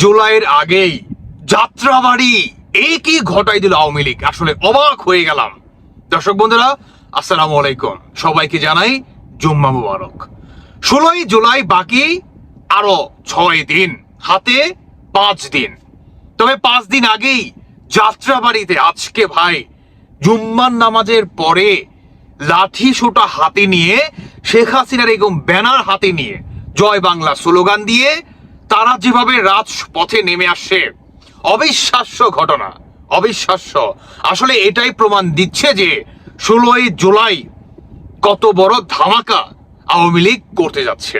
জুলাইয়ের আগেই যাত্রাবাড়ি একই ঘটাই দিল আওয়ামী লীগ। আসলে অবাক হয়ে গেলাম। দর্শক বন্ধুরা, আসসালামু আলাইকুম, সবাইকে জানাই জুম্মা মুবারক। 16ই জুলাই বাকি আরো 6 দিন, হাতে 5 দিন। তবে 5 দিন আগেই যাত্রাবাড়িতে আজকে ভাই জুম্মার নামাজের পরে লাঠি সোটা হাতে নিয়ে শেখ হাসিনার এরকম ব্যানার হাতে নিয়ে জয় বাংলা স্লোগান দিয়ে তারা যেভাবে রাজপথে নেমে আসছে, অবিশ্বাস্য ঘটনা, অবিশ্বাস্য। আসলে এটাই প্রমাণ দিচ্ছে যে 16ই জুলাই কত বড় ধামাকা আওয়ামী লীগ করতে যাচ্ছে।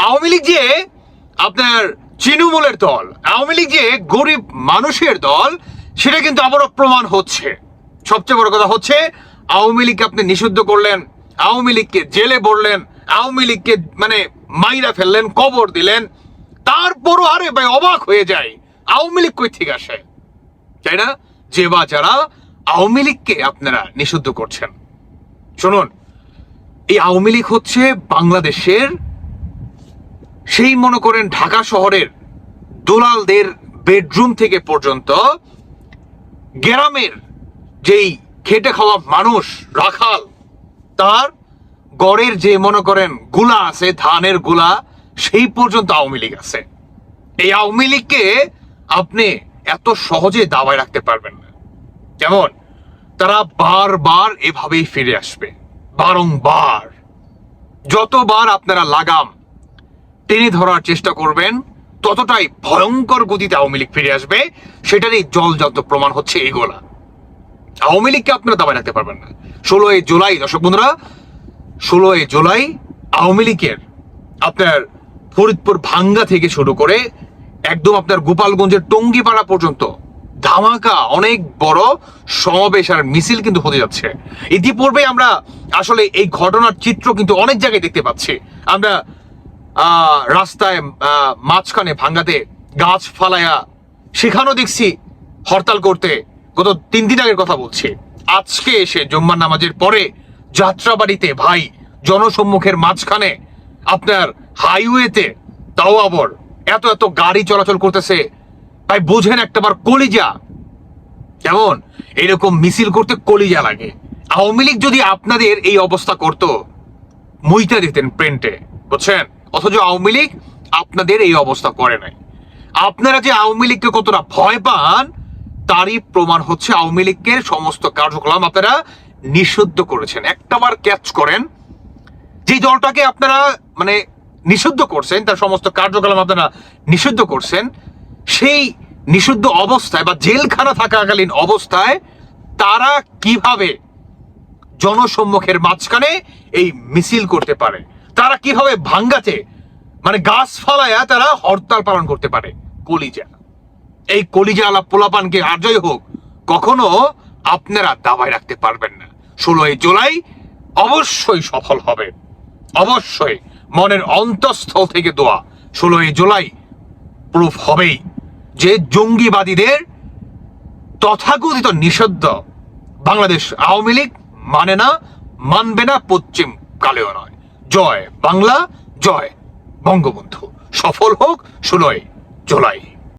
আওয়ামী লীগ যে আপনার তৃণমূলের দল, আওয়ামী লীগ যে গরিব মানুষের দল, সেটা কিন্তু আবারও প্রমাণ হচ্ছে। সবচেয়ে বড় কথা হচ্ছে আওয়ামী লীগকে আপনি নিষিদ্ধ করলেন, আওয়ামী লীগকে জেলে ভরলেন, আওয়ামী লীগকে মানে মাইরা ফেললেন, কবর দিলেন, তারপরও আরে ভাই অবাক হয়ে যায় আওয়ামী লীগ কই থেকে আসে, তাই না? যে বা যারা আওয়ামী লীগকে আপনারা নিষিদ্ধ করছেন, শুনুন, এই আওয়ামী লীগ হচ্ছে বাংলাদেশের সেই মনে করেন ঢাকা শহরের দুলালদের বেডরুম থেকে পর্যন্ত গ্রামের যেই খেটে খাওয়া মানুষ রাখাল, তার গড়ের যে মনে করেন গুলা আছে, ধানের গুলা, সেই পর্যন্ত আওয়ামী লীগ আছে। এই আওয়ামী লীগকে আপনি এত সহজে দাবায় রাখতে পারবেন না। যেমন তারা বারবার এভাবেই ফিরে আসবে, বারংবার। যতবার আপনারা লাগাম টেনে ধরার চেষ্টা করবেন, ততটাই ভয়ঙ্কর গতিতে আওয়ামী লীগ ফিরে আসবে। সেটারই জলজাত প্রমাণ হচ্ছে এগুলা। আওয়ামী লীগকে আপনারা দাবায় রাখতে পারবেন না। 16ই জুলাই, দর্শক বন্ধুরা, 16ই জুলাই আওয়ামী লীগের আপনার ফরিদপুর ভাঙ্গা থেকে শুরু করে একদম আপনার গোপালগঞ্জের টঙ্গিপাড়া পর্যন্ত ধামাকা অনেক বড় সমাবেশ আর মিছিল কিন্তু হতে যাচ্ছে। ইতিপূর্বে আমরা আসলে এই ঘটনার চিত্র কিন্তু অনেক জায়গায় দেখতে পাচ্ছি। আমরা রাস্তায় মাঝখানে ভাঙ্গাতে গাছ ফালায়া সেখানেও দেখছি হরতাল করতে, গত 3 দিন আগের কথা বলছি। আজকে এসে জুম্মার নামাজের পরে যাত্রাবাড়িতে ভাই জনসম্মুখের মাঝখানে আপনার হাইওয়েতে তাও আবার এত এত গাড়ি চলাচল করতেছে ভাই, বুঝেন একটাবার কলিজা কেমন। এরকম মিছিল করতে কলিজা লাগে। আওয়ামী লীগ যদি আপনাদের এই অবস্থা করতো, মুইতা দিতেন প্রিন্টে, বুঝছেন? অথচ আওয়ামী লীগ আপনাদের এই অবস্থা করে নাই। আপনারা যে আওয়ামী লীগকে কতটা ভয় পান তারই প্রমাণ হচ্ছে আওয়ামী লীগের সমস্ত কার্যক্রম আপনারা নিষিদ্ধ করেছেন। একটাবার ক্যাচ করেন, যে দলটাকে আপনারা মানে নিষিদ্ধ করছেন, তার সমস্ত কার্যক্রম আপনারা নিষিদ্ধ করছেন, সেই নিষিদ্ধ অবস্থায় বা জেলখানা থাকাকালীন অবস্থায় তারা কিভাবে জনসম্মুখের মাঝখানে এই মিছিল করতে পারে, তারা কিভাবে ভাঙ্গাতে মানে গাছ ফালায়া তারা হরতাল পালন করতে পারে। কলিজা, এই কলিজা আলা পোলাপানকে আর যাই হোক কখনো আপনারা দাবায় রাখতে পারবেন না। 16ই জুলাই অবশ্যই সফল হবে, অবশ্যই মনের অন্তঃস্থল থেকে দোয়া। 16ই জুলাই প্রুফ হবেই যে জঙ্গিবাদীদের তথাকথিত নিষিদ্ধ বাংলাদেশ আওয়ামী লীগ মানে না, মানবে না, পশ্চিম কালেও নয়। জয় বাংলা, জয় বঙ্গবন্ধু। সফল হোক 16ই জুলাই।